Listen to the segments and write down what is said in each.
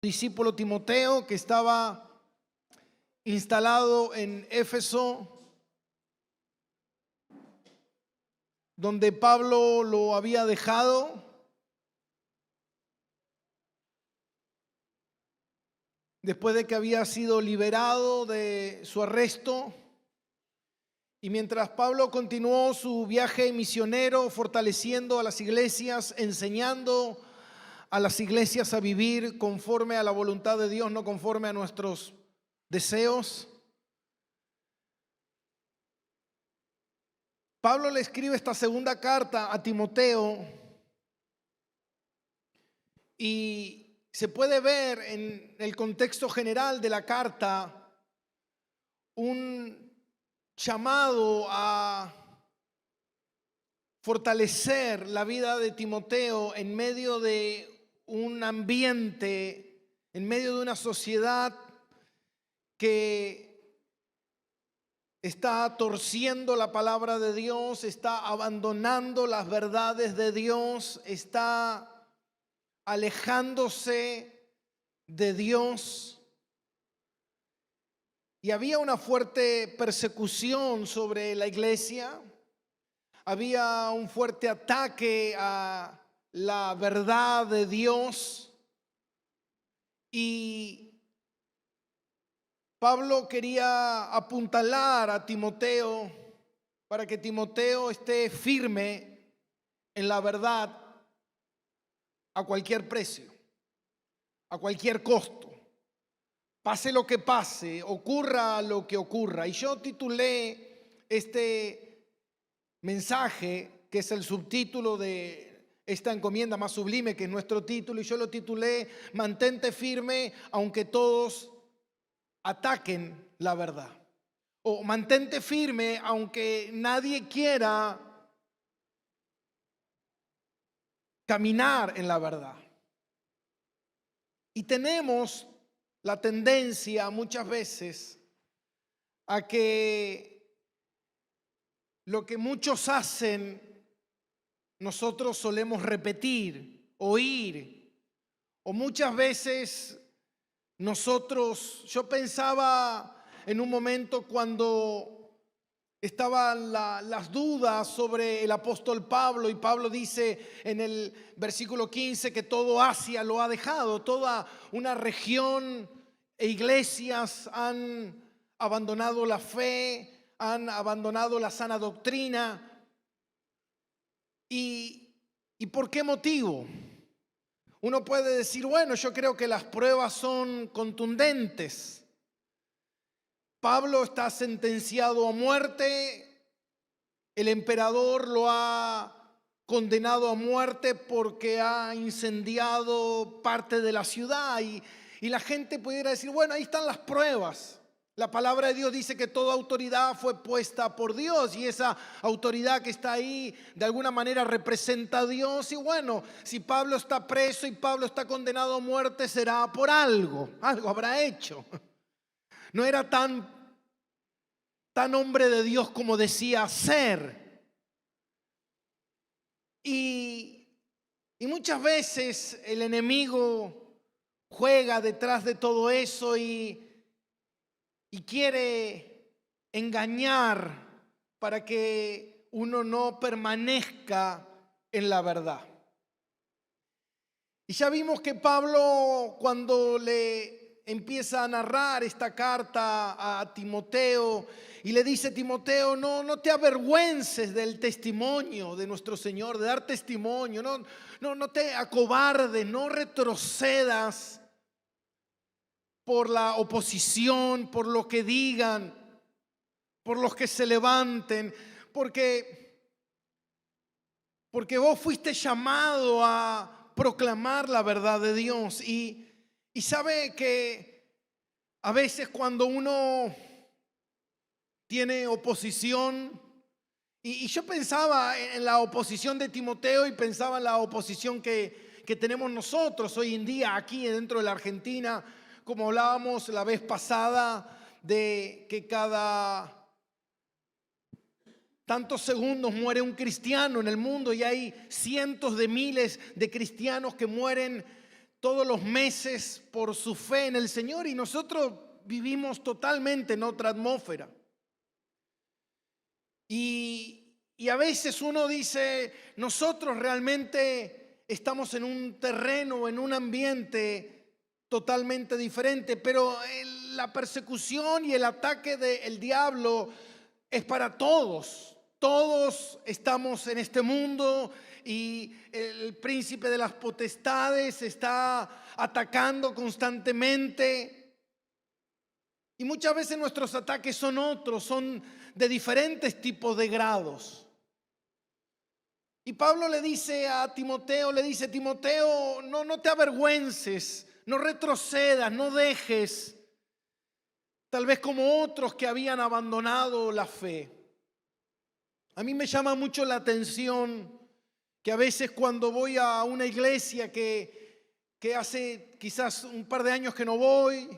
discípulo Timoteo, que estaba instalado en Éfeso, donde Pablo lo había dejado. Después de que había sido liberado de su arresto. Y mientras Pablo continuó su viaje misionero, fortaleciendo a las iglesias, enseñando a las iglesias a vivir conforme a la voluntad de Dios, no conforme a nuestros deseos, Pablo le escribe esta segunda carta a Timoteo y se puede ver en el contexto general de la carta un llamado a fortalecer la vida de Timoteo en medio de un ambiente, en medio de una sociedad que está torciendo la palabra de Dios, está abandonando las verdades de Dios, está alejándose de Dios. Y había una fuerte persecución sobre la iglesia, había un fuerte ataque a la verdad de Dios y Pablo quería apuntalar a Timoteo para que Timoteo esté firme en la verdad a cualquier precio, a cualquier costo, pase lo que pase, ocurra lo que ocurra. Y yo titulé este mensaje, que es el subtítulo de esta encomienda más sublime, que es nuestro título, y yo lo titulé Mantente firme aunque todos ataquen la verdad, o mantente firme aunque nadie quiera caminar en la verdad. Y tenemos la tendencia muchas veces a que lo que muchos hacen nosotros solemos repetir, oír, o muchas veces yo pensaba en un momento cuando estaban las dudas sobre el apóstol Pablo, y Pablo dice en el versículo 15 que todo Asia lo ha dejado, toda una región e iglesias han abandonado la fe, han abandonado la sana doctrina. ¿Y por qué motivo? Uno puede decir, bueno, yo creo que las pruebas son contundentes. Pablo está sentenciado a muerte, el emperador lo ha condenado a muerte porque ha incendiado parte de la ciudad y la gente pudiera decir, bueno, ahí están las pruebas. La palabra de Dios dice que toda autoridad fue puesta por Dios y esa autoridad que está ahí de alguna manera representa a Dios. Y bueno, si Pablo está preso y Pablo está condenado a muerte, será por algo habrá hecho. No era tan hombre de Dios como decía ser. Y muchas veces el enemigo juega detrás de todo eso y quiere engañar para que uno no permanezca en la verdad. Y ya vimos que Pablo, cuando le empieza a narrar esta carta a Timoteo y le dice: Timoteo, no te avergüences del testimonio de nuestro Señor, de dar testimonio, no te acobardes, no retrocedas por la oposición, por lo que digan, por los que se levanten, porque vos fuiste llamado a proclamar la verdad de Dios. Y sabe que a veces cuando uno tiene oposición, y yo pensaba en la oposición de Timoteo y pensaba en la oposición que tenemos nosotros hoy en día aquí dentro de la Argentina, como hablábamos la vez pasada, de que cada tantos segundos muere un cristiano en el mundo y hay cientos de miles de cristianos que mueren todos los meses por su fe en el Señor y nosotros vivimos totalmente en otra atmósfera. Y a veces uno dice, nosotros realmente estamos en un terreno, en un ambiente totalmente diferente, pero la persecución y el ataque del diablo es para todos. Todos estamos en este mundo y el príncipe de las potestades está atacando constantemente. Y muchas veces nuestros ataques son otros, son de diferentes tipos de grados. Y Pablo le dice a Timoteo, Timoteo, no te avergüences, no retrocedas, no dejes, tal vez como otros que habían abandonado la fe. A mí me llama mucho la atención que a veces cuando voy a una iglesia que hace quizás un par de años que no voy,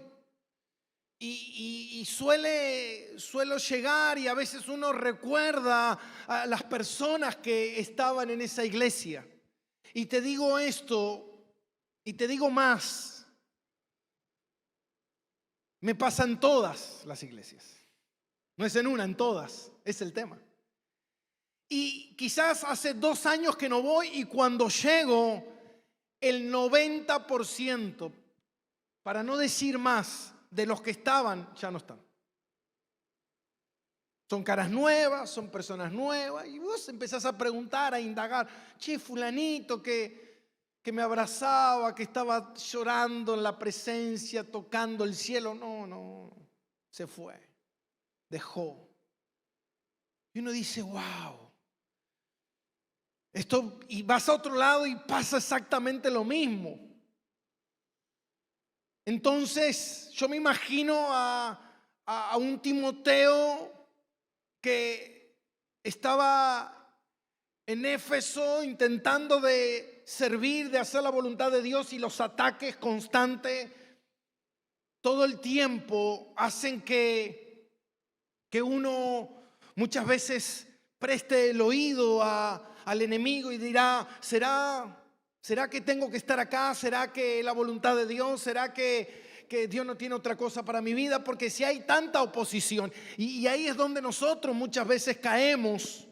y suelo llegar y a veces uno recuerda a las personas que estaban en esa iglesia. Y te digo esto, y te digo más, me pasa en todas las iglesias. No es en una, en todas, es el tema. Y quizás hace 2 años que no voy y cuando llego, el 90%, para no decir más, de los que estaban, ya no están. Son caras nuevas, son personas nuevas, y vos empezás a preguntar, a indagar, che, fulanito que me abrazaba, que estaba llorando en la presencia, tocando el cielo, no, se fue, dejó. Y uno dice, wow. Y vas a otro lado y pasa exactamente lo mismo. Entonces yo me imagino a un Timoteo que estaba en Éfeso intentando de servir, de hacer la voluntad de Dios, y los ataques constantes todo el tiempo hacen que uno muchas veces preste el oído al enemigo y dirá, ¿será que tengo que estar acá? ¿Será que la voluntad de Dios? ¿Será que Dios no tiene otra cosa para mi vida? Porque si hay tanta oposición, y ahí es donde nosotros muchas veces caemos,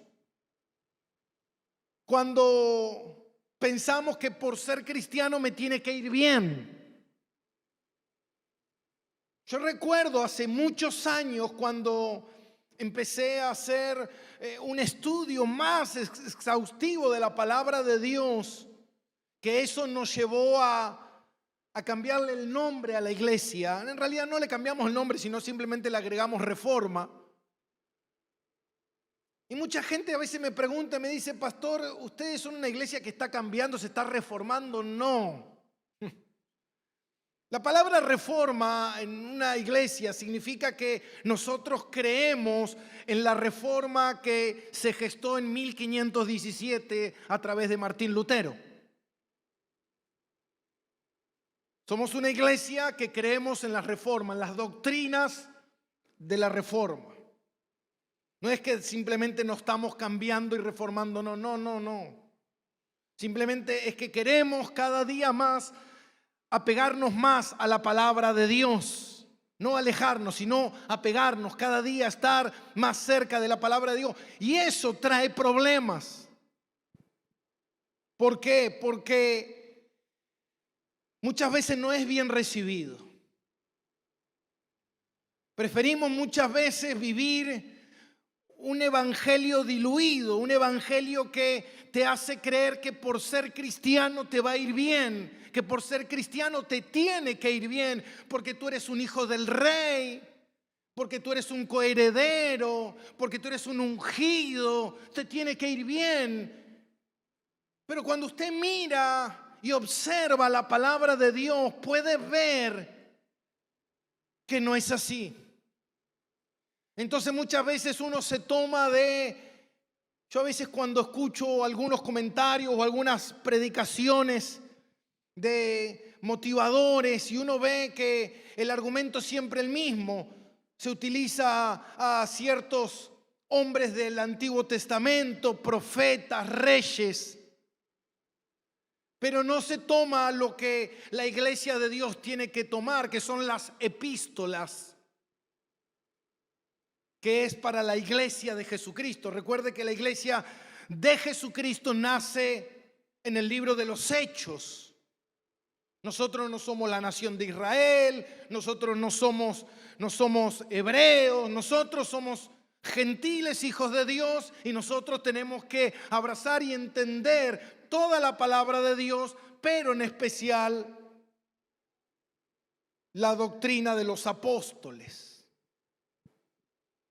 cuando pensamos que por ser cristiano me tiene que ir bien. Yo recuerdo hace muchos años cuando empecé a hacer un estudio más exhaustivo de la palabra de Dios, que eso nos llevó a cambiarle el nombre a la iglesia. En realidad no le cambiamos el nombre, sino simplemente le agregamos Reforma. Y mucha gente a veces me pregunta, me dice, pastor, ¿ustedes son una iglesia que está cambiando, se está reformando? No. La palabra reforma en una iglesia significa que nosotros creemos en la reforma que se gestó en 1517 a través de Martín Lutero. Somos una iglesia que creemos en la reforma, en las doctrinas de la reforma. No es que simplemente nos estamos cambiando y reformando, no. Simplemente es que queremos cada día más apegarnos más a la palabra de Dios. No alejarnos, sino apegarnos cada día, estar más cerca de la palabra de Dios. Y eso trae problemas. ¿Por qué? Porque muchas veces no es bien recibido. Preferimos muchas veces vivir un evangelio diluido, un evangelio que te hace creer que por ser cristiano te va a ir bien, que por ser cristiano te tiene que ir bien, porque tú eres un hijo del rey, porque tú eres un coheredero, porque tú eres un ungido, te tiene que ir bien. Pero cuando usted mira y observa la palabra de Dios, puede ver que no es así. Entonces muchas veces uno se toma yo a veces cuando escucho algunos comentarios o algunas predicaciones de motivadores y uno ve que el argumento es siempre el mismo, se utiliza a ciertos hombres del Antiguo Testamento, profetas, reyes, pero no se toma lo que la iglesia de Dios tiene que tomar, que son las epístolas, que es para la iglesia de Jesucristo. Recuerde que la iglesia de Jesucristo nace en el libro de los Hechos. Nosotros no somos la nación de Israel, nosotros no somos hebreos, nosotros somos gentiles, hijos de Dios, y nosotros tenemos que abrazar y entender toda la palabra de Dios, pero en especial la doctrina de los apóstoles.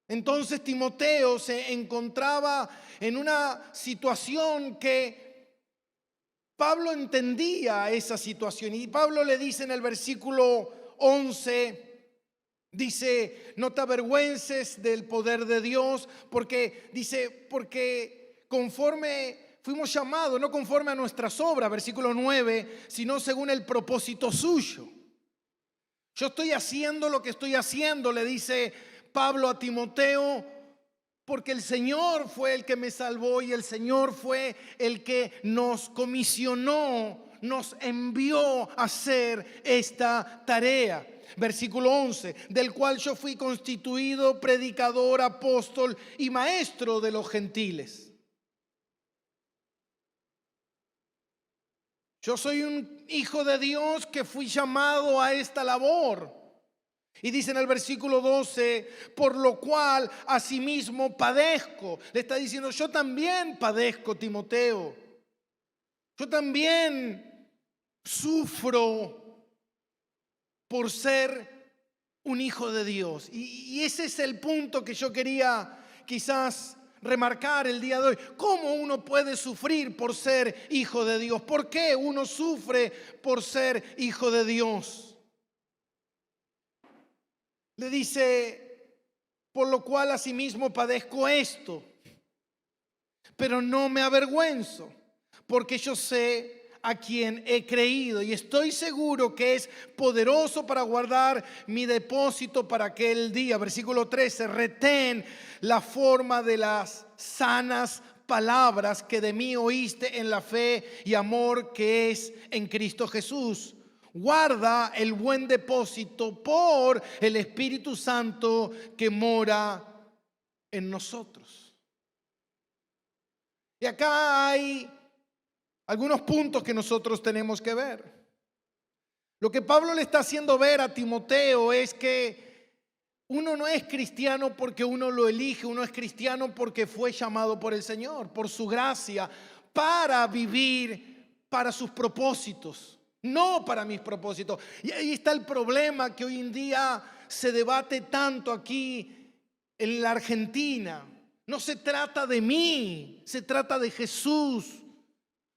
Entonces Timoteo se encontraba en una situación que Pablo entendía esa situación, y Pablo le dice en el versículo 11, dice: no te avergüences del poder de Dios, porque conforme fuimos llamados, no conforme a nuestras obras, versículo 9, sino según el propósito suyo. Yo estoy haciendo lo que estoy haciendo, le dice Pablo a Timoteo, porque el Señor fue el que me salvó y el Señor fue el que nos comisionó, nos envió a hacer esta tarea. Versículo 11, del cual yo fui constituido predicador, apóstol y maestro de los gentiles. Yo soy un hijo de Dios que fui llamado a esta labor. Y dice en el versículo 12, por lo cual asimismo padezco. Le está diciendo: yo también padezco, Timoteo. Yo también sufro por ser un hijo de Dios. Y ese es el punto que yo quería quizás remarcar el día de hoy. ¿Cómo uno puede sufrir por ser hijo de Dios? ¿Por qué uno sufre por ser hijo de Dios? Le dice: por lo cual asimismo padezco esto, pero no me avergüenzo, porque yo sé a quien he creído y estoy seguro que es poderoso para guardar mi depósito para aquel día. Versículo 13, retén la forma de las sanas palabras que de mí oíste en la fe y amor que es en Cristo Jesús. Guarda el buen depósito por el Espíritu Santo que mora en nosotros. Y acá hay algunos puntos que nosotros tenemos que ver. Lo que Pablo le está haciendo ver a Timoteo es que uno no es cristiano porque uno lo elige, uno es cristiano porque fue llamado por el Señor, por su gracia, para vivir para sus propósitos. No para mis propósitos. Y ahí está el problema que hoy en día se debate tanto aquí en la Argentina. No se trata de mí, se trata de Jesús.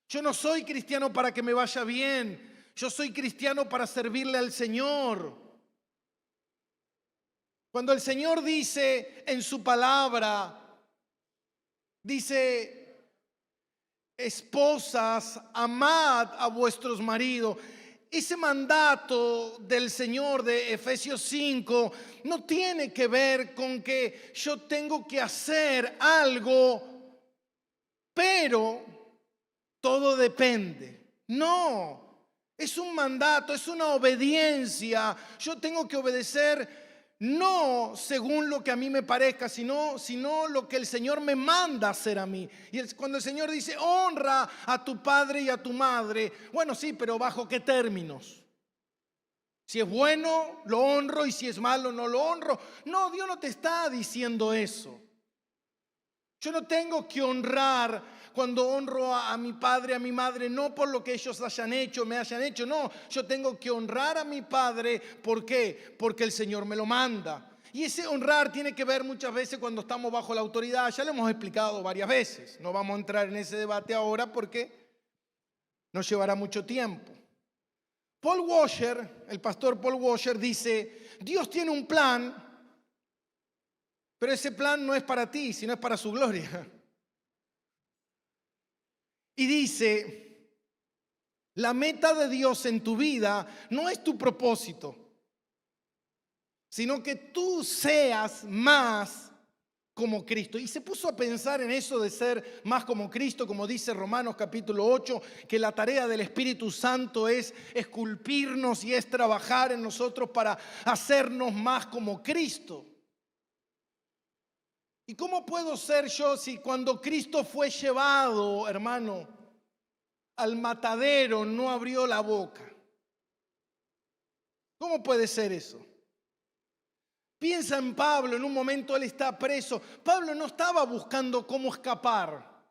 Yo no soy cristiano para que me vaya bien. Yo soy cristiano para servirle al Señor. Cuando el Señor dice en su palabra, dice: esposas, amad a vuestros maridos. Ese mandato del Señor de Efesios 5 no tiene que ver con que yo tengo que hacer algo, pero todo depende. No, es un mandato, es una obediencia. Yo tengo que obedecer no según lo que a mí me parezca, sino lo que el Señor me manda hacer a mí. Y cuando el Señor dice: honra a tu padre y a tu madre, bueno, sí, pero ¿bajo qué términos? Si es bueno, lo honro, y si es malo, no lo honro. No, Dios no te está diciendo eso. Yo no tengo que honrar cuando honro a mi padre, a mi madre, no por lo que ellos hayan hecho, me hayan hecho. No, yo tengo que honrar a mi padre. ¿Por qué? Porque el Señor me lo manda. Y ese honrar tiene que ver muchas veces cuando estamos bajo la autoridad. Ya lo hemos explicado varias veces. No vamos a entrar en ese debate ahora porque nos llevará mucho tiempo. Paul Washer, el pastor Paul Washer, dice: Dios tiene un plan, pero ese plan no es para ti, sino es para su gloria. Y dice: la meta de Dios en tu vida no es tu propósito, sino que tú seas más como Cristo. Y se puso a pensar en eso de ser más como Cristo, como dice Romanos capítulo 8, que la tarea del Espíritu Santo es esculpirnos y es trabajar en nosotros para hacernos más como Cristo. ¿Y cómo puedo ser yo si cuando Cristo fue llevado, hermano, al matadero no abrió la boca? ¿Cómo puede ser eso? Piensa en Pablo, en un momento él está preso. Pablo no estaba buscando cómo escapar.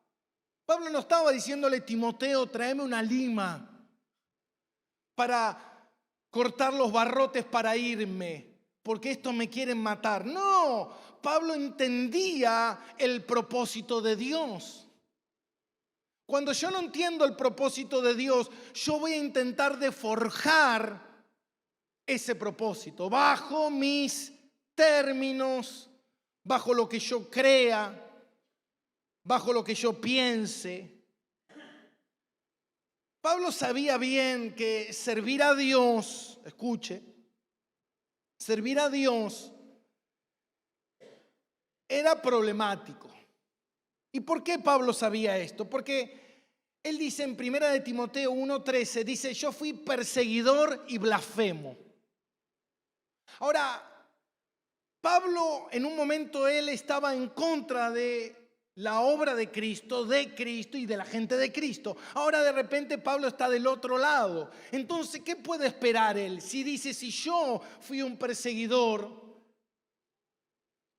Pablo no estaba diciéndole, Timoteo, tráeme una lima para cortar los barrotes para irme, porque estos me quieren matar. No, Pablo entendía el propósito de Dios. Cuando yo no entiendo el propósito de Dios, yo voy a intentar de forjar ese propósito bajo mis términos, bajo lo que yo crea, bajo lo que yo piense. Pablo sabía bien que servir a Dios, escuche, servir a Dios era problemático. ¿Y por qué Pablo sabía esto? Porque él dice en 1 de Timoteo 1:13, dice, yo fui perseguidor y blasfemo. Ahora, Pablo en un momento él estaba en contra de la obra de Cristo y de la gente de Cristo. Ahora de repente Pablo está del otro lado. Entonces, ¿qué puede esperar él? Si dice, si yo fui un perseguidor,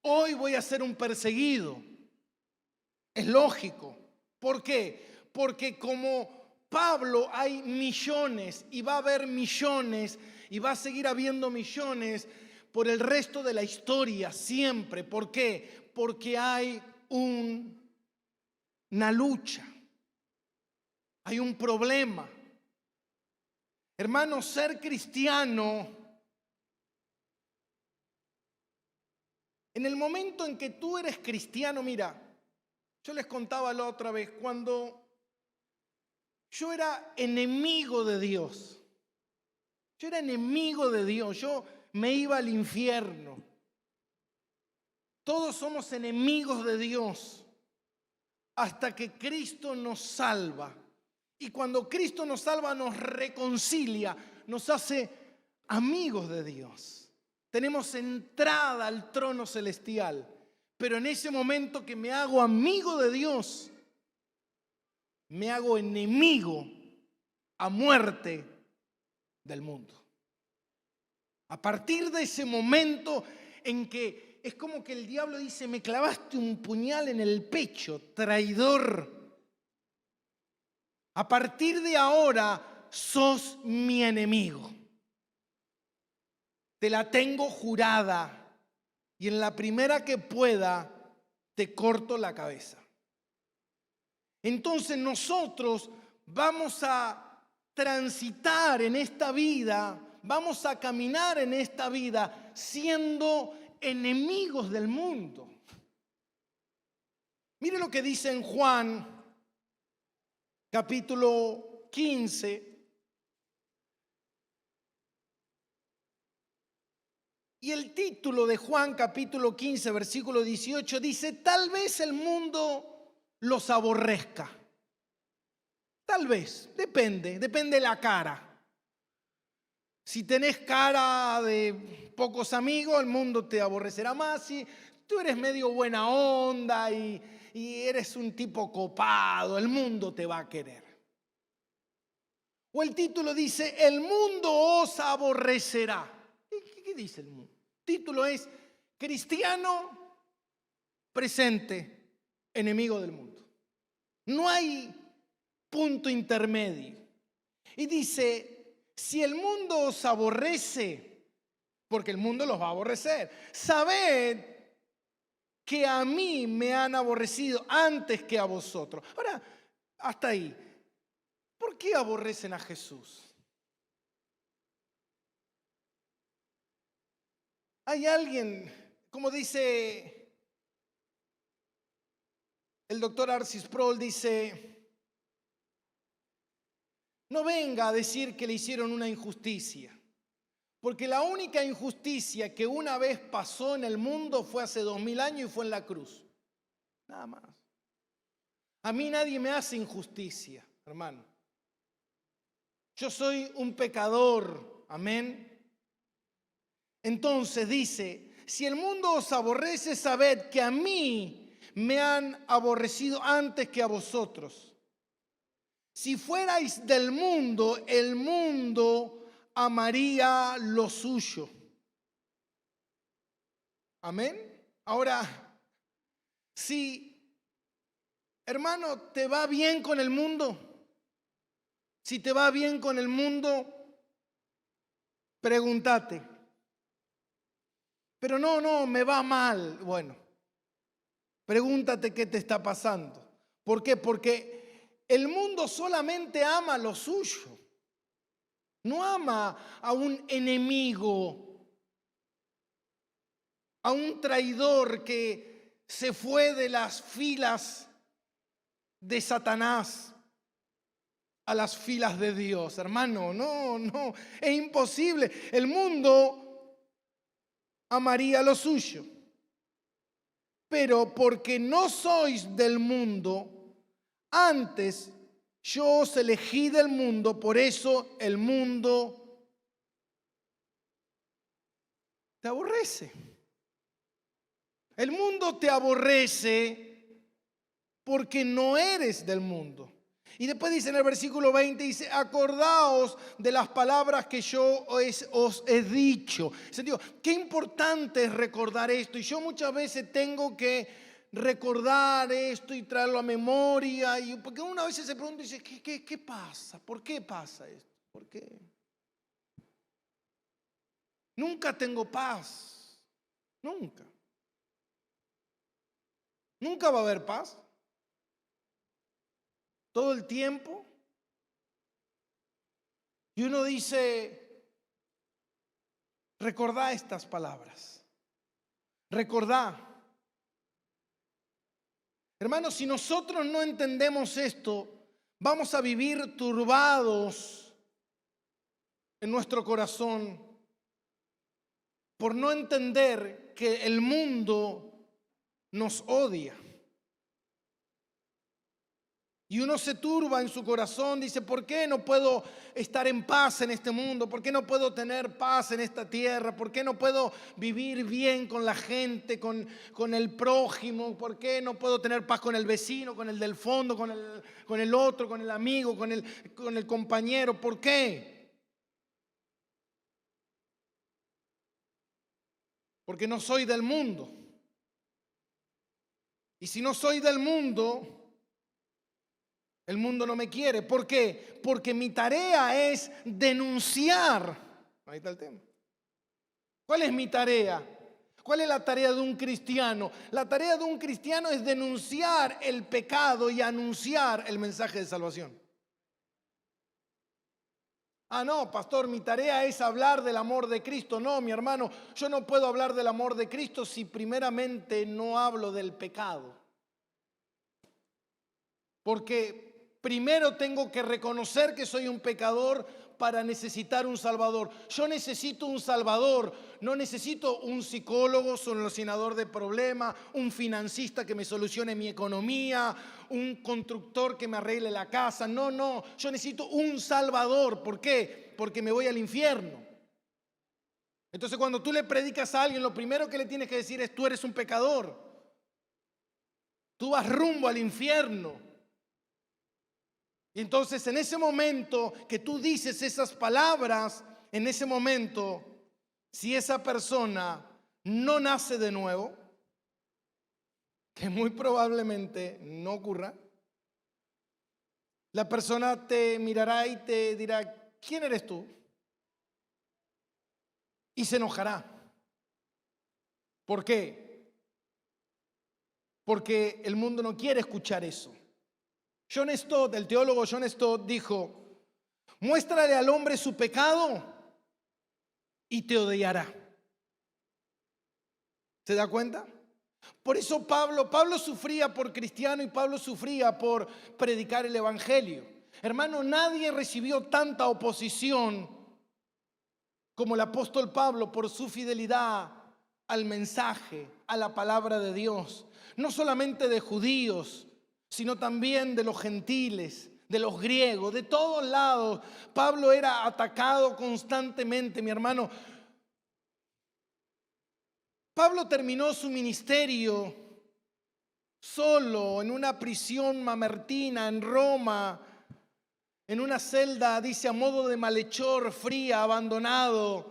hoy voy a ser un perseguido. Es lógico. ¿Por qué? Porque como Pablo hay millones y va a haber millones y va a seguir habiendo millones por el resto de la historia siempre. ¿Por qué? Porque hay una lucha, hay un problema. Hermano, ser cristiano, en el momento en que tú eres cristiano, mira, yo les contaba la otra vez, cuando yo era enemigo de Dios, yo me iba al infierno. Todos somos enemigos de Dios hasta que Cristo nos salva. Y cuando Cristo nos salva, nos reconcilia, nos hace amigos de Dios. Tenemos entrada al trono celestial. Pero en ese momento que me hago amigo de Dios, me hago enemigo a muerte del mundo. A partir de ese momento en que es como que el diablo dice, me clavaste un puñal en el pecho, traidor. A partir de ahora sos mi enemigo. Te la tengo jurada y en la primera que pueda te corto la cabeza. Entonces nosotros vamos a transitar en esta vida, vamos a caminar en esta vida siendo enemigos del mundo. Mire lo que dice en Juan capítulo 15. Y el título de Juan capítulo 15, versículo 18 dice, tal vez el mundo los aborrezca. Tal vez, depende de la cara. Si tenés cara de pocos amigos, el mundo te aborrecerá más. Si tú eres medio buena onda y eres un tipo copado, el mundo te va a querer. O el título dice, el mundo os aborrecerá. ¿Qué dice el mundo? El título es, cristiano presente, enemigo del mundo. No hay punto intermedio. Y dice, si el mundo os aborrece, porque el mundo los va a aborrecer, sabed que a mí me han aborrecido antes que a vosotros. Ahora, hasta ahí. ¿Por qué aborrecen a Jesús? Hay alguien, como dice el doctor R.C. Sproul, dice, no venga a decir que le hicieron una injusticia, Porque la única injusticia que una vez pasó en el mundo fue hace 2000 años y fue en la cruz. Nada más. A mí nadie me hace injusticia, hermano. Yo soy un pecador, amén. Entonces dice, si el mundo os aborrece, sabed que a mí me han aborrecido antes que a vosotros. Si fuerais del mundo, el mundo amaría lo suyo. Amén. Ahora, si, hermano, te va bien con el mundo, si te va bien con el mundo, pregúntate. Pero no, me va mal. Bueno, pregúntate qué te está pasando. ¿Por qué? Porque el mundo solamente ama lo suyo. No ama a un enemigo, a un traidor que se fue de las filas de Satanás a las filas de Dios. Hermano, no, es imposible. El mundo amaría lo suyo. Pero porque no sois del mundo, antes yo os elegí del mundo, por eso el mundo te aborrece. El mundo te aborrece porque no eres del mundo. Y después dice en el versículo 20, dice, acordaos de las palabras que yo os he dicho. Digo, qué importante es recordar esto. Y yo muchas veces tengo que recordar esto y traerlo a memoria. Porque uno a veces se pregunta y dice, ¿qué pasa? ¿Por qué pasa esto? ¿Por qué? Nunca tengo paz. Nunca. Nunca va a haber paz. Todo el tiempo. Y uno dice, recordá estas palabras. Recordá. Hermanos, si nosotros no entendemos esto, vamos a vivir turbados en nuestro corazón por no entender que el mundo nos odia. Y uno se turba en su corazón, dice, ¿por qué no puedo estar en paz en este mundo? ¿Por qué no puedo tener paz en esta tierra? ¿Por qué no puedo vivir bien con la gente, con el prójimo? ¿Por qué no puedo tener paz con el vecino, con el del fondo, con el otro, con el amigo, con el compañero? ¿Por qué? Porque no soy del mundo. Y si no soy del mundo, el mundo no me quiere. ¿Por qué? Porque mi tarea es denunciar. Ahí está el tema. ¿Cuál es mi tarea? ¿Cuál es la tarea de un cristiano? La tarea de un cristiano es denunciar el pecado y anunciar el mensaje de salvación. Ah, no, pastor, mi tarea es hablar del amor de Cristo. No, mi hermano, yo no puedo hablar del amor de Cristo si primeramente no hablo del pecado. Porque primero tengo que reconocer que soy un pecador para necesitar un Salvador. Yo necesito un Salvador, no necesito un psicólogo, solucionador de problemas, un financista que me solucione mi economía, un constructor que me arregle la casa. No, yo necesito un Salvador. ¿Por qué? Porque me voy al infierno. Entonces cuando tú le predicas a alguien, lo primero que le tienes que decir es, tú eres un pecador. Tú vas rumbo al infierno. Y entonces en ese momento que tú dices esas palabras, en ese momento, si esa persona no nace de nuevo, que muy probablemente no ocurra, la persona te mirará y te dirá, ¿quién eres tú? Y se enojará. ¿Por qué? Porque el mundo no quiere escuchar eso. John Stott, el teólogo John Stott dijo, muéstrale al hombre su pecado y te odiará. ¿Se da cuenta? Por eso Pablo sufría por cristiano y Pablo sufría por predicar el evangelio. Hermano, nadie recibió tanta oposición como el apóstol Pablo, por su fidelidad al mensaje, a la palabra de Dios, no solamente de judíos, sino también de los gentiles, de los griegos, de todos lados. Pablo era atacado constantemente, mi hermano. Pablo terminó su ministerio solo en una prisión mamertina en Roma, en una celda, dice, a modo de malhechor, fría, abandonado.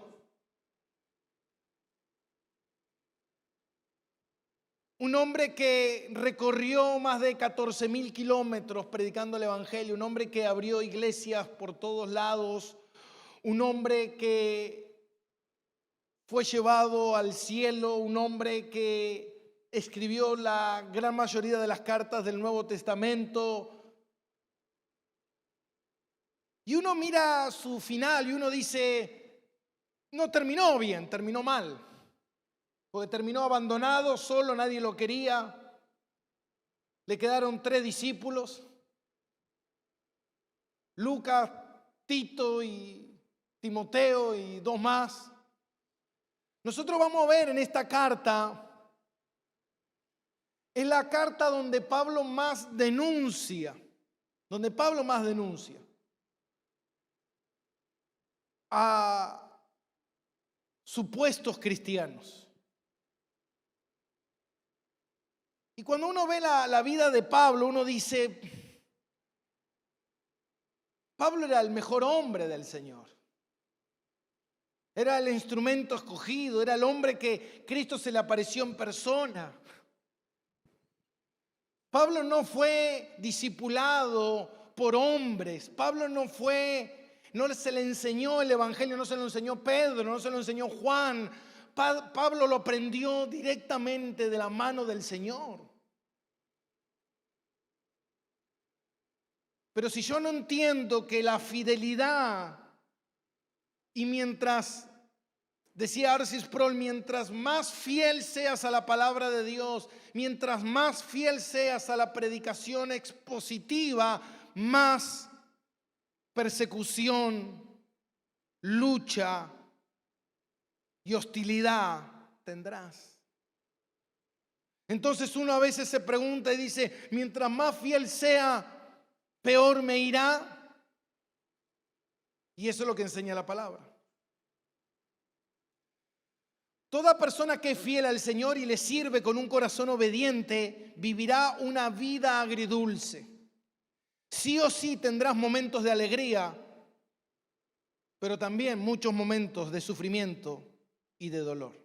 Un hombre que recorrió más de 14,000 kilómetros predicando el evangelio, un hombre que abrió iglesias por todos lados, un hombre que fue llevado al cielo, un hombre que escribió la gran mayoría de las cartas del Nuevo Testamento. Y uno mira su final y uno dice, no terminó bien, terminó mal. Porque terminó abandonado, solo, nadie lo quería. Le quedaron 3 discípulos, Lucas, Tito y Timoteo y 2 más. Nosotros vamos a ver en esta carta, es la carta donde Pablo más denuncia, a supuestos cristianos. Y cuando uno ve la vida de Pablo, uno dice, Pablo era el mejor hombre del Señor. Era el instrumento escogido, era el hombre que Cristo se le apareció en persona. Pablo no fue discipulado por hombres. Pablo no se le enseñó el evangelio, no se lo enseñó Pedro, no se lo enseñó Juan. Pablo lo aprendió directamente de la mano del Señor. Pero si yo no entiendo que la fidelidad, y mientras, decía Arcis Sproul, mientras más fiel seas a la palabra de Dios, mientras más fiel seas a la predicación expositiva, más persecución, lucha y hostilidad tendrás. Entonces uno a veces se pregunta y dice, mientras más fiel sea, peor me irá. Y eso es lo que enseña la palabra. Toda persona que es fiel al Señor y le sirve con un corazón obediente, vivirá una vida agridulce. Sí o sí tendrás momentos de alegría, pero también muchos momentos de sufrimiento y de dolor.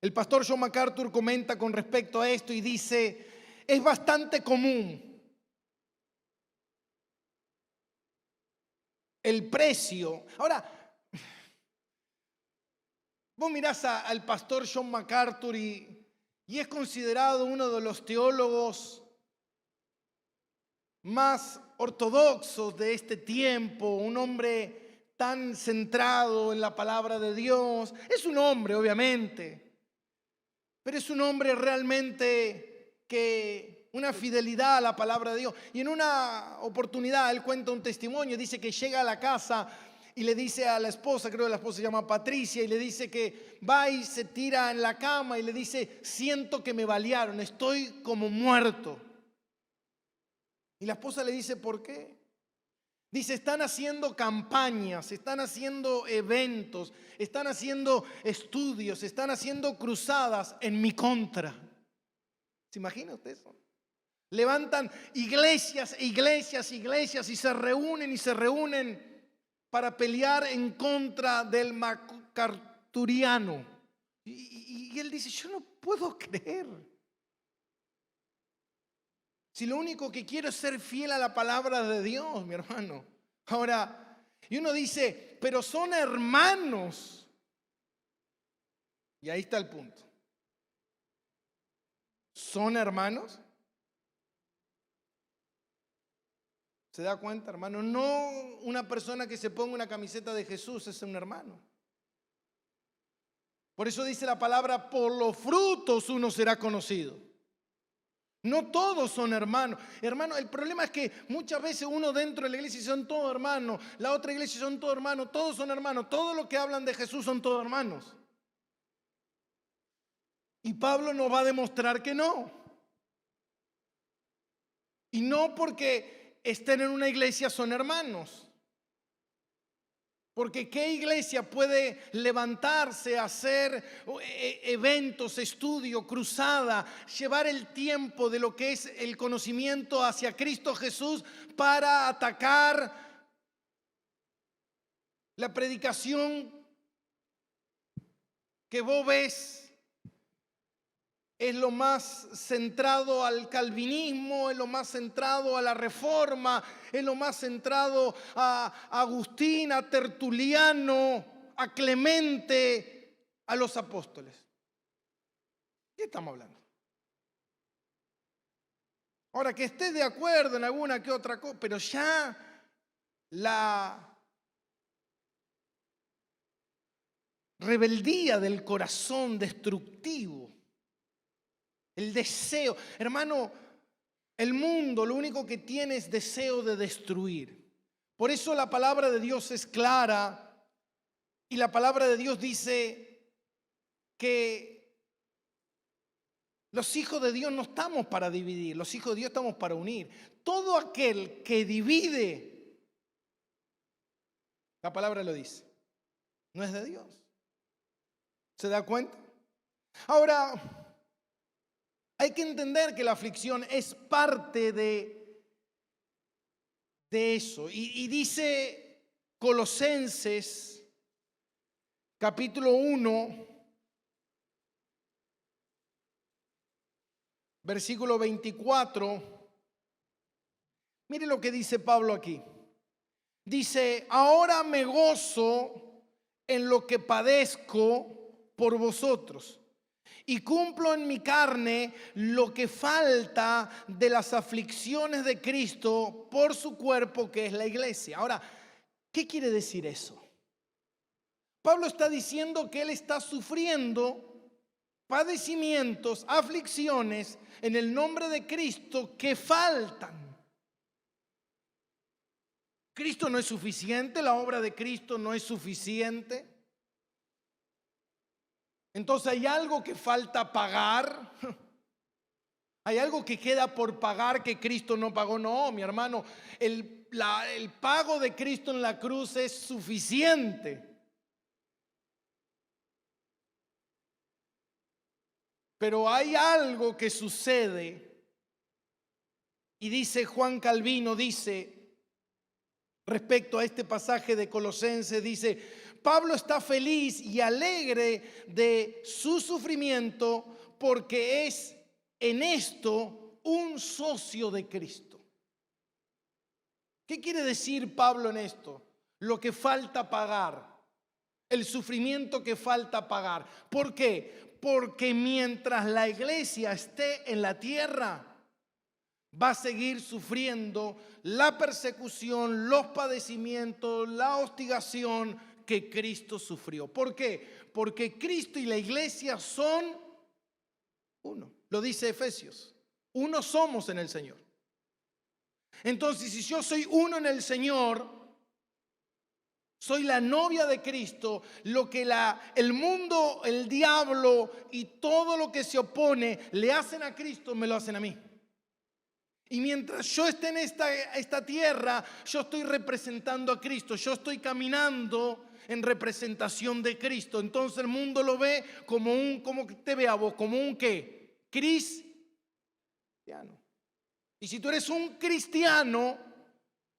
El pastor John MacArthur comenta con respecto a esto y dice, es bastante común el precio. Ahora, vos mirás al pastor John MacArthur y es considerado uno de los teólogos más ortodoxos de este tiempo, un hombre tan centrado en la palabra de Dios. Es un hombre, obviamente, pero es un hombre realmente que una fidelidad a la palabra de Dios. Y en una oportunidad él cuenta un testimonio, dice que llega a la casa y le dice a la esposa, creo que la esposa se llama Patricia, y le dice que va y se tira en la cama y le dice, siento que me balearon, estoy como muerto. Y la esposa le dice, ¿por qué? Dice, están haciendo campañas, están haciendo eventos, están haciendo estudios, están haciendo cruzadas en mi contra. ¿Se imagina usted eso? Levantan iglesias, iglesias, iglesias y se reúnen para pelear en contra del macarturiano. Y él dice, yo no puedo creer. Si lo único que quiero es ser fiel a la palabra de Dios, mi hermano. Ahora, y uno dice, pero son hermanos. Y ahí está el punto. ¿Son hermanos? ¿Se da cuenta, hermano? No una persona que se ponga una camiseta de Jesús es un hermano. Por eso dice la palabra, por los frutos uno será conocido. No todos son hermanos. Hermano, el problema es que muchas veces uno dentro de la iglesia son todos hermanos, la otra iglesia son todos hermanos, todos son hermanos, todos los que hablan de Jesús son todos hermanos. Y Pablo nos va a demostrar que no. Y no porque estén en una iglesia son hermanos. Porque ¿qué iglesia puede levantarse, hacer eventos, estudio, cruzada, llevar el tiempo de lo que es el conocimiento hacia Cristo Jesús para atacar la predicación que vos ves? Es lo más centrado al calvinismo, es lo más centrado a la reforma, es lo más centrado a Agustín, a Tertuliano, a Clemente, a los apóstoles. ¿Qué estamos hablando? Ahora, que estés de acuerdo en alguna que otra cosa, pero ya la rebeldía del corazón destructivo, el deseo, hermano, el mundo lo único que tiene es deseo de destruir. Por eso la palabra de Dios es clara y la palabra de Dios dice que los hijos de Dios no estamos para dividir, los hijos de Dios estamos para unir. Todo aquel que divide, la palabra lo dice, no es de Dios. ¿Se da cuenta? Ahora, hay que entender que la aflicción es parte de eso. Y dice Colosenses capítulo 1, versículo 24. Mire lo que dice Pablo aquí. Dice, ahora me gozo en lo que padezco por vosotros. Y cumplo en mi carne lo que falta de las aflicciones de Cristo por su cuerpo, que es la iglesia. Ahora, ¿qué quiere decir eso? Pablo está diciendo que él está sufriendo padecimientos, aflicciones en el nombre de Cristo que faltan. Cristo no es suficiente, la obra de Cristo no es suficiente. Entonces hay algo que falta pagar. Hay algo que queda por pagar que Cristo no pagó. No, mi hermano, el pago de Cristo en la cruz es suficiente. Pero hay algo que sucede. Y dice Juan Calvino, dice, respecto a este pasaje de Colosenses, dice, Pablo está feliz y alegre de su sufrimiento porque es en esto un socio de Cristo. ¿Qué quiere decir Pablo en esto? Lo que falta pagar, el sufrimiento que falta pagar. ¿Por qué? Porque mientras la iglesia esté en la tierra, va a seguir sufriendo la persecución, los padecimientos, la hostigación que Cristo sufrió. ¿Por qué? Porque Cristo y la iglesia son uno. Lo dice Efesios. Uno somos en el Señor. Entonces, si yo soy uno en el Señor, soy la novia de Cristo, lo que el mundo, el diablo y todo lo que se opone le hacen a Cristo, me lo hacen a mí. Y mientras yo esté en esta tierra, yo estoy representando a Cristo, yo estoy caminando en representación de Cristo. Entonces el mundo lo ve como te ve a vos, como un ¿qué? Cristiano. Y si tú eres un cristiano,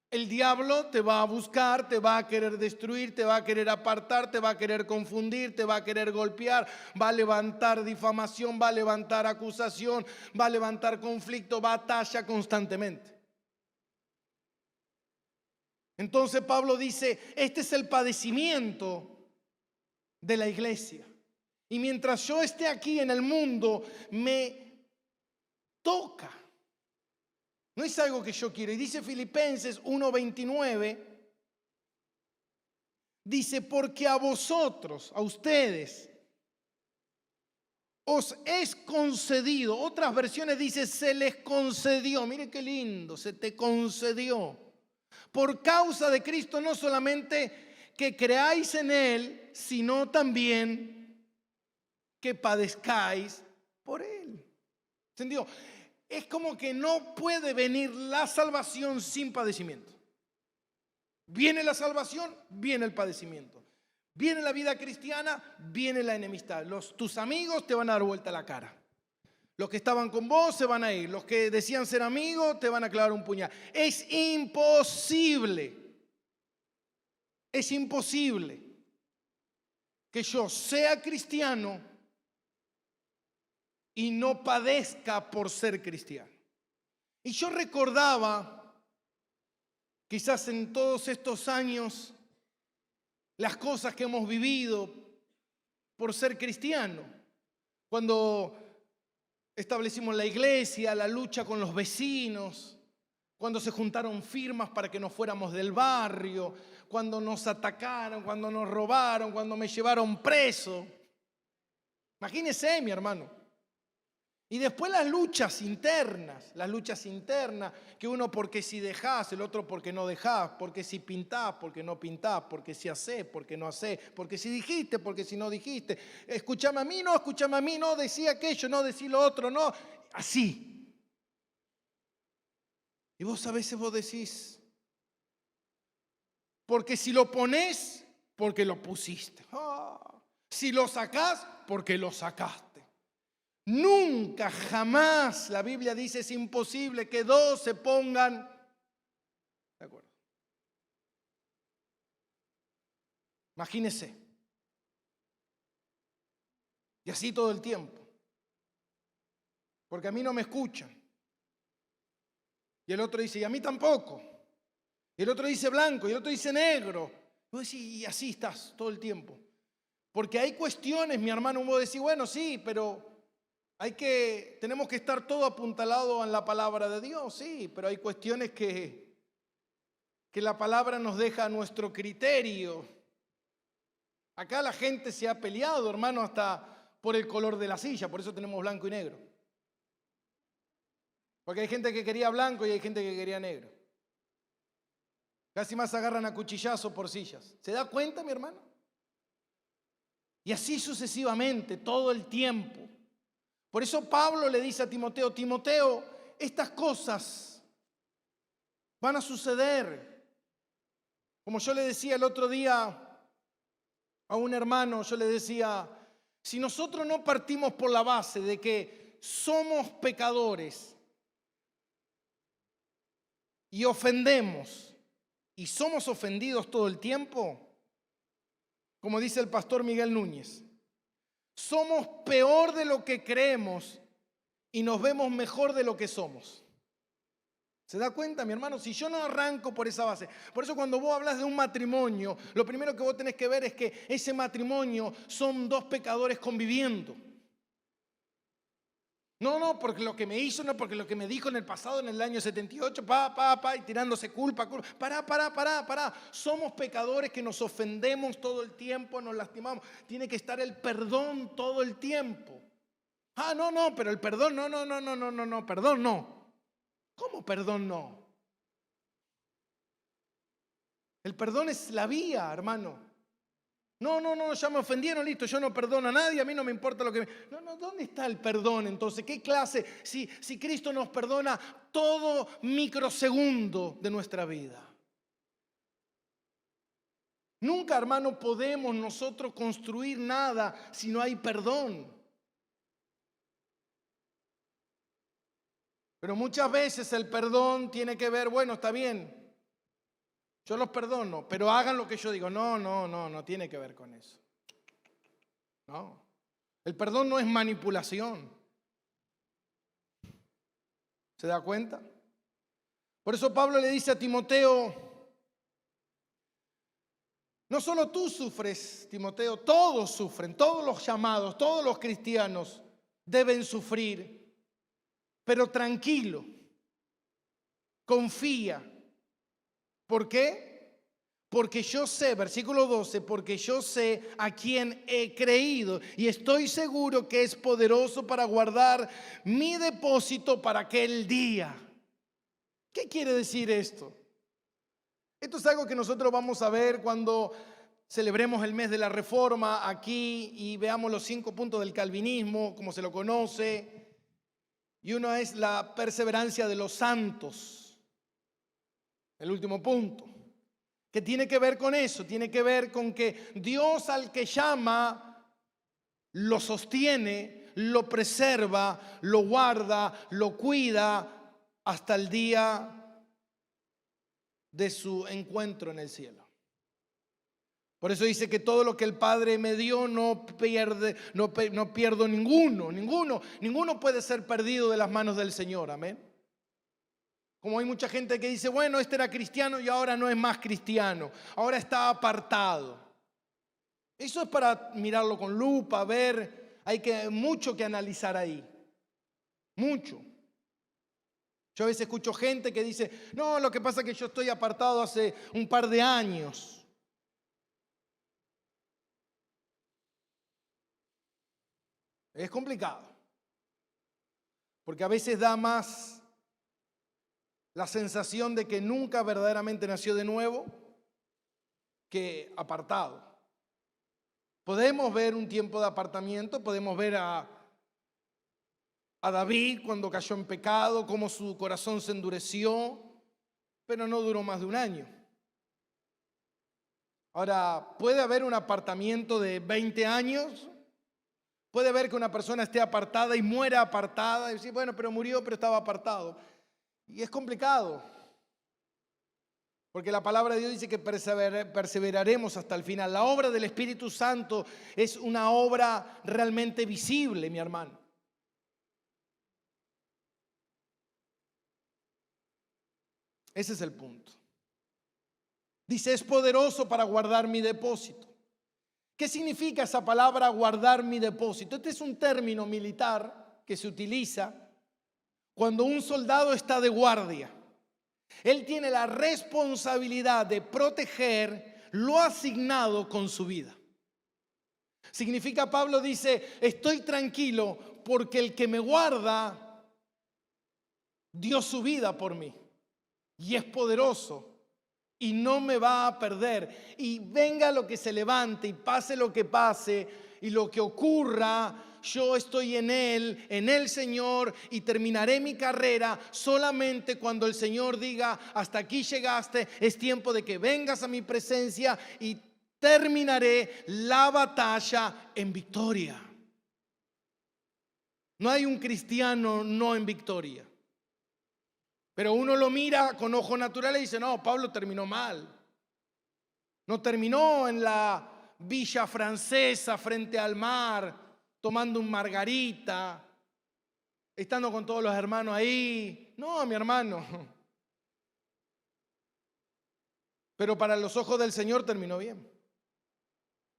el diablo te va a buscar, te va a querer destruir, te va a querer apartar, te va a querer confundir, te va a querer golpear, va a levantar difamación, va a levantar acusación, va a levantar conflicto, batalla constantemente. Entonces Pablo dice, este es el padecimiento de la iglesia. Y mientras yo esté aquí en el mundo, me toca. No es algo que yo quiero. Y dice Filipenses 1:29, dice, porque a vosotros, a ustedes, os es concedido. Otras versiones dice se les concedió. Mire qué lindo, se te concedió. Por causa de Cristo, no solamente que creáis en Él, sino también que padezcáis por Él. ¿Entendió? Es como que no puede venir la salvación sin padecimiento. Viene la salvación, viene el padecimiento. Viene la vida cristiana, viene la enemistad. Tus amigos te van a dar vuelta la cara. Los que estaban con vos se van a ir. Los que decían ser amigos te van a clavar un puñal. Es imposible que yo sea cristiano y no padezca por ser cristiano. Y yo recordaba, quizás en todos estos años, las cosas que hemos vivido por ser cristiano. Cuando establecimos la iglesia, la lucha con los vecinos, cuando se juntaron firmas para que nos fuéramos del barrio, cuando nos atacaron, cuando nos robaron, cuando me llevaron preso. Imagínese, mi hermano. Y después las luchas internas, que uno porque si dejás, el otro porque no dejás, porque si pintás, porque no pintás, porque si hacés, porque no hacés, porque si dijiste, porque si no dijiste, escúchame a mí, no, decía aquello, no, decía lo otro, no, así. Y vos a veces vos decís, porque si lo ponés, porque lo pusiste. Si lo sacás, porque lo sacaste. Nunca, jamás, la Biblia dice, es imposible que dos se pongan de acuerdo. Imagínese. Y así todo el tiempo. Porque a mí no me escuchan. Y el otro dice, y a mí tampoco. Y el otro dice blanco, y el otro dice negro. Y así estás todo el tiempo. Porque hay cuestiones, mi hermano, vos decís, bueno, sí, pero tenemos que estar todo apuntalado en la palabra de Dios, sí, pero hay cuestiones que la palabra nos deja a nuestro criterio. Acá la gente se ha peleado, hermano, hasta por el color de la silla, por eso tenemos blanco y negro. Porque hay gente que quería blanco y hay gente que quería negro. Casi más agarran a cuchillazo por sillas. ¿Se da cuenta, mi hermano? Y así sucesivamente, todo el tiempo. Por eso Pablo le dice a Timoteo, Timoteo, estas cosas van a suceder. Como yo le decía el otro día a un hermano, yo le decía, si nosotros no partimos por la base de que somos pecadores y ofendemos y somos ofendidos todo el tiempo, como dice el pastor Miguel Núñez, somos peor de lo que creemos y nos vemos mejor de lo que somos. ¿Se da cuenta, mi hermano? Si yo no arranco por esa base. Por eso cuando vos hablas de un matrimonio, lo primero que vos tenés que ver es que ese matrimonio son dos pecadores conviviendo. No, porque lo que me hizo, no, porque lo que me dijo en el pasado, en el año 78, y tirándose culpa. Pará. Somos pecadores que nos ofendemos todo el tiempo, nos lastimamos. Tiene que estar el perdón todo el tiempo. No, pero el perdón, no, perdón no. ¿Cómo perdón no? El perdón es la vía, hermano. No, ya me ofendieron, listo, yo no perdono a nadie, a mí no me importa lo que... No, ¿dónde está el perdón entonces? ¿Qué clase? Si Cristo nos perdona todo microsegundo de nuestra vida. Nunca, hermano, podemos nosotros construir nada si no hay perdón. Pero muchas veces el perdón tiene que ver, bueno, está bien, yo los perdono, pero hagan lo que yo digo. No tiene que ver con eso. No. El perdón no es manipulación. ¿Se da cuenta? Por eso Pablo le dice a Timoteo, no solo tú sufres, Timoteo, todos sufren, todos los llamados, todos los cristianos deben sufrir, pero tranquilo, confía. ¿Por qué? porque yo sé, versículo 12, porque yo sé a quién he creído y estoy seguro que es poderoso para guardar mi depósito para aquel día. ¿Qué quiere decir esto? Esto es algo que nosotros vamos a ver cuando celebremos el mes de la Reforma aquí y veamos los 5 puntos del calvinismo, como se lo conoce. Y uno es la perseverancia de los santos, el último punto. ¿Qué tiene que ver con eso? Tiene que ver con que Dios al que llama lo sostiene, lo preserva, lo guarda, lo cuida hasta el día de su encuentro en el cielo. Por eso dice que todo lo que el Padre me dio no pierdo ninguno puede ser perdido de las manos del Señor, amén. Como hay mucha gente que dice, bueno, este era cristiano y ahora no es más cristiano, ahora está apartado. Eso es para mirarlo con lupa, ver, mucho que analizar ahí, mucho. Yo a veces escucho gente que dice, no, lo que pasa es que yo estoy apartado hace un par de años. Es complicado, porque a veces da más la sensación de que nunca verdaderamente nació de nuevo que apartado. Podemos ver un tiempo de apartamiento, podemos ver a David cuando cayó en pecado, cómo su corazón se endureció, pero no duró más de un año. Ahora, puede haber un apartamiento de 20 años, puede haber que una persona esté apartada y muera apartada, y decir, bueno, pero murió, pero estaba apartado. Y es complicado, porque la palabra de Dios dice que perseveraremos hasta el final. La obra del Espíritu Santo es una obra realmente visible, mi hermano. Ese es el punto. Dice, es poderoso para guardar mi depósito. ¿Qué significa esa palabra guardar mi depósito? Este es un término militar que se utiliza cuando un soldado está de guardia. Él tiene la responsabilidad de proteger lo asignado con su vida. Significa, Pablo dice, estoy tranquilo porque el que me guarda dio su vida por mí. Y es poderoso y no me va a perder. Y venga lo que se levante y pase lo que pase y lo que ocurra, yo estoy en el Señor y terminaré mi carrera solamente cuando el Señor diga, hasta aquí llegaste, es tiempo de que vengas a mi presencia y terminaré la batalla en victoria. No hay un cristiano no en victoria. Pero uno lo mira con ojo natural y dice, no, Pablo terminó mal. No terminó en la villa francesa frente al mar, tomando un margarita, estando con todos los hermanos ahí. No, mi hermano. Pero para los ojos del Señor terminó bien.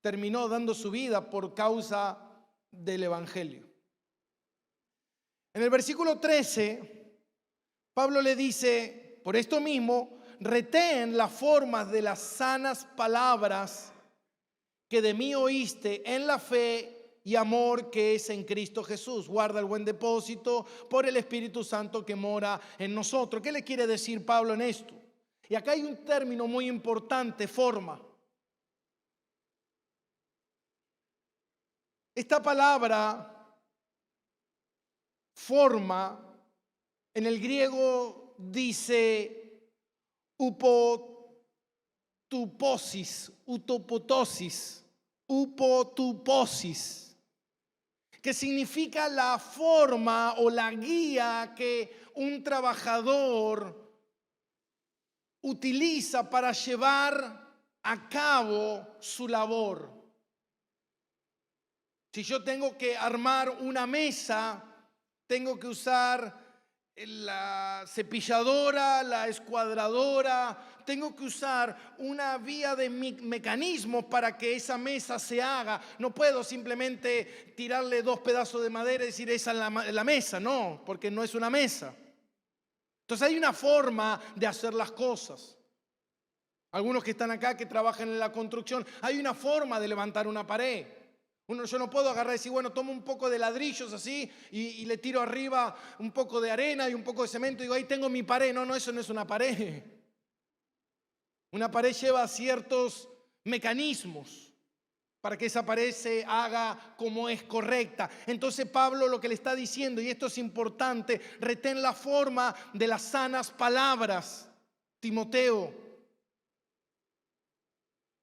Terminó dando su vida por causa del Evangelio. En el versículo 13... Pablo le dice, por esto mismo, retén las formas de las sanas palabras que de mí oíste en la fe y amor que es en Cristo Jesús. Guarda el buen depósito por el Espíritu Santo que mora en nosotros. ¿Qué le quiere decir Pablo en esto? Y acá hay un término muy importante, forma. Esta palabra, forma, en el griego dice upotuposis, que significa la forma o la guía que un trabajador utiliza para llevar a cabo su labor. Si yo tengo que armar una mesa, tengo que usar la cepilladora, la escuadradora, tengo que usar una vía de mecanismos para que esa mesa se haga. No puedo simplemente tirarle 2 pedazos de madera y decir esa es la mesa, no, porque no es una mesa. Entonces hay una forma de hacer las cosas. Algunos que están acá, que trabajan en la construcción, hay una forma de levantar una pared. Yo no puedo agarrar y decir, bueno, tomo un poco de ladrillos así y le tiro arriba un poco de arena y un poco de cemento y digo, ahí tengo mi pared. No, eso no es una pared. Una pared lleva ciertos mecanismos para que esa pared se haga como es correcta. Entonces Pablo lo que le está diciendo, y esto es importante, retén la forma de las sanas palabras, Timoteo.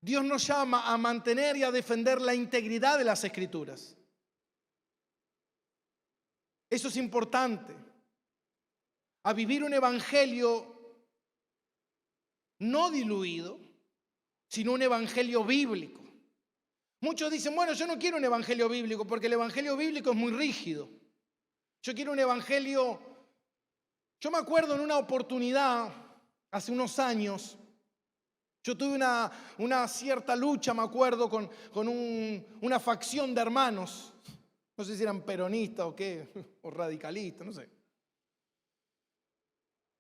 Dios nos llama a mantener y a defender la integridad de las Escrituras. Eso es importante. A vivir un evangelio no diluido, sino un evangelio bíblico. Muchos dicen, bueno, yo no quiero un evangelio bíblico porque el evangelio bíblico es muy rígido. Yo quiero un evangelio... Yo me acuerdo en una oportunidad, hace unos años, yo tuve una cierta lucha, me acuerdo, con una facción de hermanos. No sé si eran peronistas o qué, o radicalistas, no sé.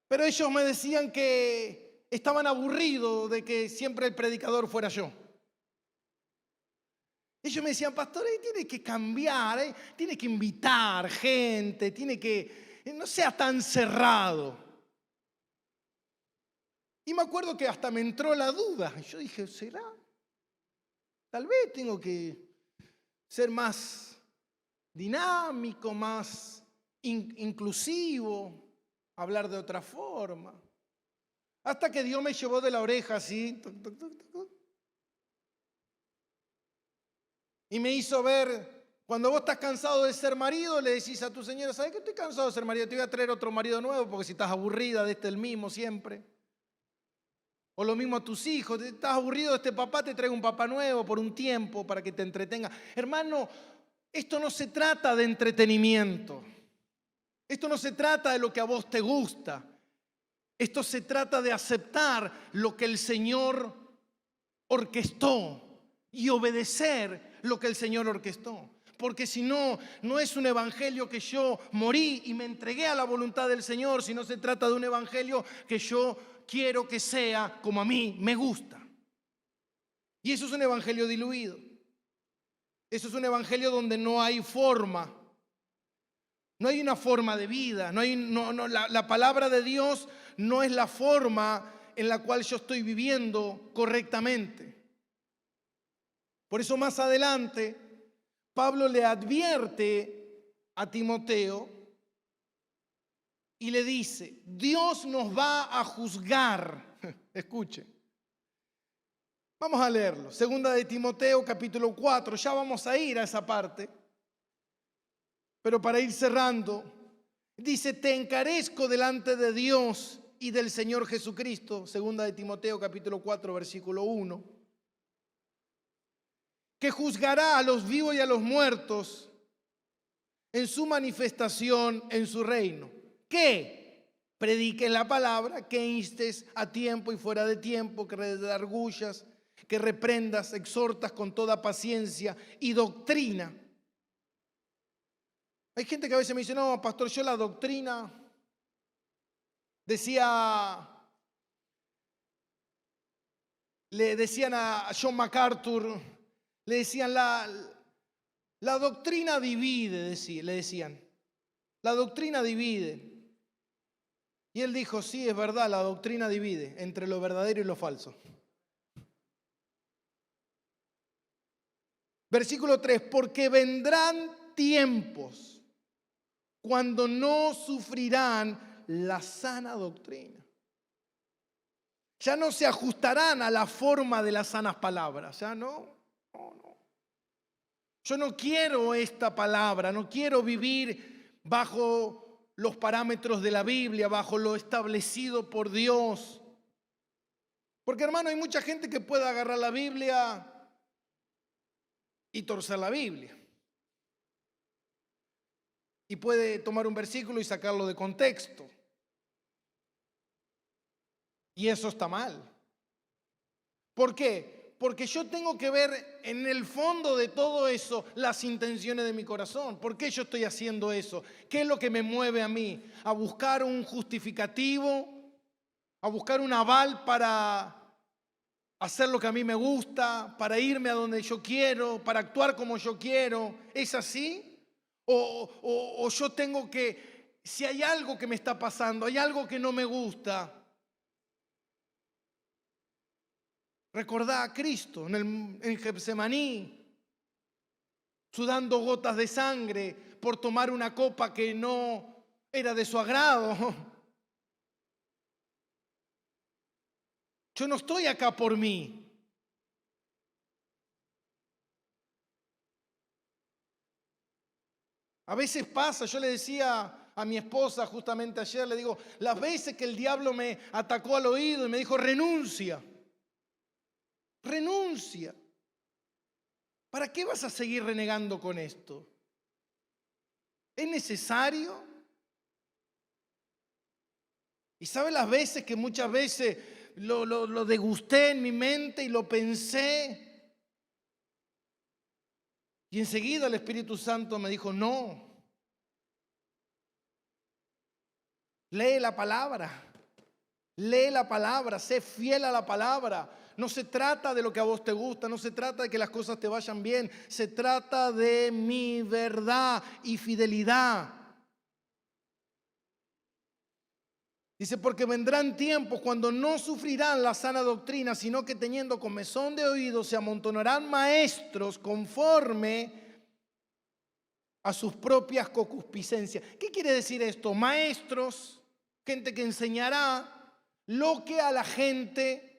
Pero ellos me decían que estaban aburridos de que siempre el predicador fuera yo. Ellos me decían, pastor, tiene que cambiar, tiene que invitar gente, tiene que, no sea tan cerrado. Y me acuerdo que hasta me entró la duda. Yo dije, ¿será? Tal vez tengo que ser más dinámico, más inclusivo, hablar de otra forma. Hasta que Dios me llevó de la oreja así. Y me hizo ver, cuando vos estás cansado de ser marido, le decís a tu señora, ¿sabes que estoy cansado de ser marido? Te voy a traer otro marido nuevo, porque si estás aburrida de el mismo siempre. O lo mismo a tus hijos, estás aburrido de este papá, te traigo un papá nuevo por un tiempo para que te entretenga. Hermano, esto no se trata de entretenimiento. Esto no se trata de lo que a vos te gusta. Esto se trata de aceptar lo que el Señor orquestó y obedecer lo que el Señor orquestó. Porque si no, no es un evangelio que yo morí y me entregué a la voluntad del Señor, sino se trata de un evangelio que yo quiero que sea como a mí me gusta. Y eso es un evangelio diluido. Eso es un evangelio donde no hay forma. No hay una forma de vida. La palabra de Dios no es la forma en la cual yo estoy viviendo correctamente. Por eso más adelante Pablo le advierte a Timoteo y le dice, Dios nos va a juzgar. Escuche. Vamos a leerlo. Segunda de Timoteo, capítulo 4. Ya vamos a ir a esa parte. Pero para ir cerrando, dice, te encarezco delante de Dios y del Señor Jesucristo. Segunda de Timoteo, capítulo 4, versículo 1. Que juzgará a los vivos y a los muertos en su manifestación en su reino. Que prediques la palabra, que instes a tiempo y fuera de tiempo, que redargullas, que reprendas, exhortas con toda paciencia y doctrina. Hay gente que a veces me dice, no, pastor, yo la doctrina, le decían a John MacArthur, le decían, la doctrina divide, le decían, la doctrina divide. Y él dijo, sí, es verdad, la doctrina divide entre lo verdadero y lo falso. Versículo 3, porque vendrán tiempos cuando no sufrirán la sana doctrina. Ya no se ajustarán a la forma de las sanas palabras, ya no. Yo no quiero esta palabra, no quiero vivir bajo los parámetros de la Biblia, bajo lo establecido por Dios. Porque hermano, hay mucha gente que puede agarrar la Biblia y torcer la Biblia. Y puede tomar un versículo y sacarlo de contexto. Y eso está mal. ¿Por qué? Porque yo tengo que ver en el fondo de todo eso las intenciones de mi corazón. ¿Por qué yo estoy haciendo eso? ¿Qué es lo que me mueve a mí? ¿A buscar un justificativo? ¿A buscar un aval para hacer lo que a mí me gusta, para irme a donde yo quiero, para actuar como yo quiero. ¿Es así? O yo tengo que, si hay algo que me está pasando, hay algo que no me gusta, recordá a Cristo en Getsemaní, sudando gotas de sangre por tomar una copa que no era de su agrado. Yo no estoy acá por mí. A veces pasa, yo le decía a mi esposa justamente ayer, le digo, las veces que el diablo me atacó al oído y me dijo, renuncia, renuncia. ¿Para qué vas a seguir renegando con esto? ¿Es necesario? Y sabe las veces que muchas veces lo degusté en mi mente y lo pensé. Y enseguida el Espíritu Santo me dijo, no. Lee la palabra, sé fiel a la palabra. No se trata de lo que a vos te gusta, no se trata de que las cosas te vayan bien, se trata de mi verdad y fidelidad. Dice, porque vendrán tiempos cuando no sufrirán la sana doctrina, sino que teniendo comezón de oídos se amontonarán maestros conforme a sus propias concupiscencias. ¿Qué quiere decir esto? Maestros, gente que enseñará lo que a la gente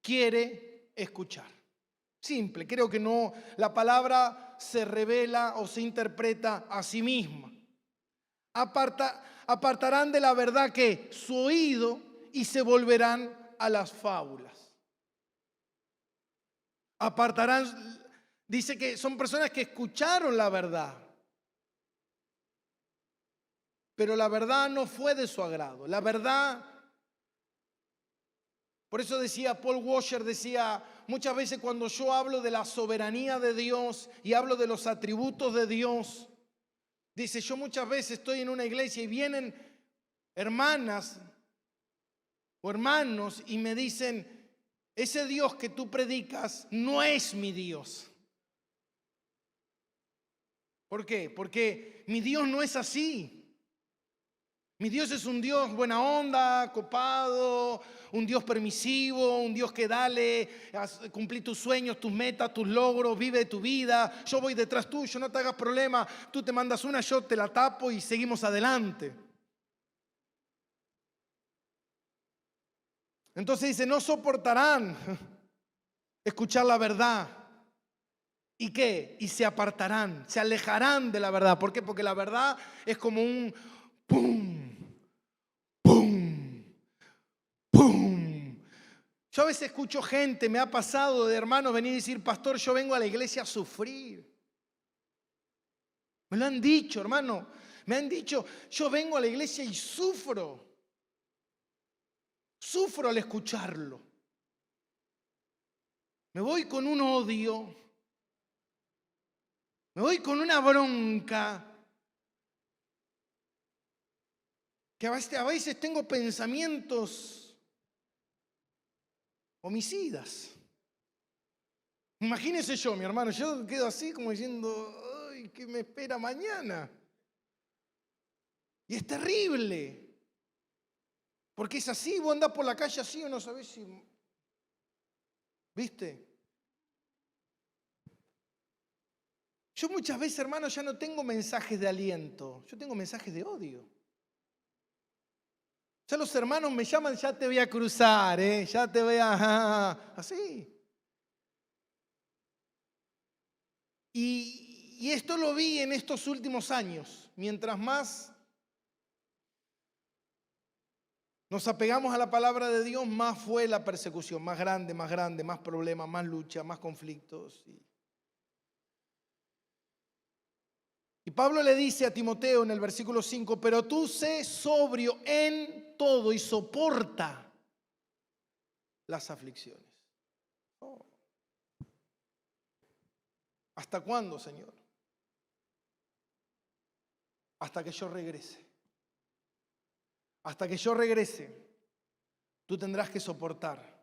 quiere escuchar. Simple, creo que no, la palabra se revela o se interpreta a sí misma. Apartarán de la verdad que su oído y se volverán a las fábulas. Apartarán, dice que son personas que escucharon la verdad, pero la verdad no fue de su agrado. La verdad, por eso decía Paul Washer, decía, muchas veces cuando yo hablo de la soberanía de Dios y hablo de los atributos de Dios, dice, yo muchas veces estoy en una iglesia y vienen hermanas o hermanos y me dicen, ese Dios que tú predicas no es mi Dios. ¿Por qué? Porque mi Dios no es así. Mi Dios es un Dios buena onda, copado, un Dios permisivo, un Dios que dale, cumplir tus sueños, tus metas, tus logros, vive tu vida. Yo voy detrás tuyo, no te hagas problema. Tú te mandas una, yo te la tapo y seguimos adelante. Entonces dice, no soportarán escuchar la verdad. ¿Y qué? Y se apartarán, se alejarán de la verdad. ¿Por qué? Porque la verdad es como un pum, pum, pum. Yo a veces escucho gente, me ha pasado de hermanos venir y decir, pastor, yo vengo a la iglesia a sufrir. Me lo han dicho, hermano. Me han dicho, yo vengo a la iglesia y sufro. Sufro al escucharlo. Me voy con un odio. Me voy con una bronca. Que a veces tengo pensamientos homicidas. Imagínese yo, mi hermano, yo quedo así como diciendo, ay, ¿qué me espera mañana? Y es terrible. Porque es así, vos andás por la calle así o no sabés si... ¿Viste? Yo muchas veces, hermano, ya no tengo mensajes de aliento, yo tengo mensajes de odio. Ya los hermanos me llaman, ya te voy a cruzar, ya te voy a... así. Y esto lo vi en estos últimos años. Mientras más nos apegamos a la palabra de Dios, más fue la persecución, más grande, más problemas, más lucha, más conflictos. Y Pablo le dice a Timoteo en el versículo 5, pero tú sé sobrio en todo y soporta las aflicciones. Oh. ¿Hasta cuándo, Señor? Hasta que yo regrese. Hasta que yo regrese, tú tendrás que soportar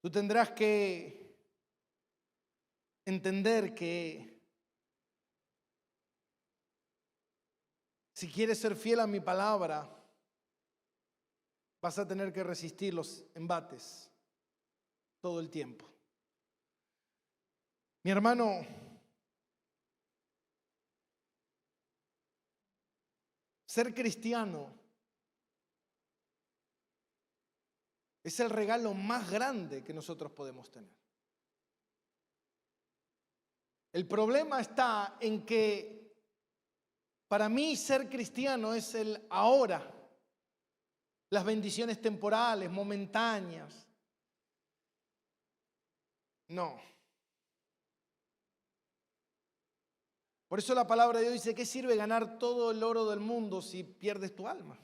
Tú tendrás que entender que si quieres ser fiel a mi palabra, vas a tener que resistir los embates todo el tiempo. Mi hermano, ser cristiano es el regalo más grande que nosotros podemos tener. El problema está en que para mí ser cristiano es el ahora, las bendiciones temporales, momentáneas. No. Por eso la palabra de Dios dice, ¿qué sirve ganar todo el oro del mundo si pierdes tu alma?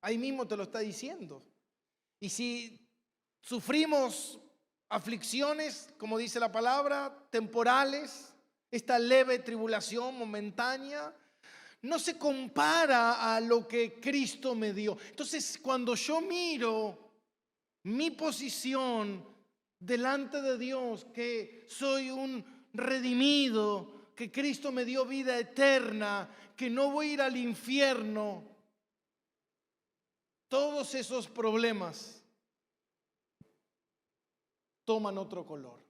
Ahí mismo te lo está diciendo. Y si sufrimos aflicciones, como dice la palabra, temporales, esta leve tribulación momentánea, no se compara a lo que Cristo me dio. Entonces, cuando yo miro mi posición delante de Dios, que soy un redimido, que Cristo me dio vida eterna, que no voy a ir al infierno, todos esos problemas toman otro color.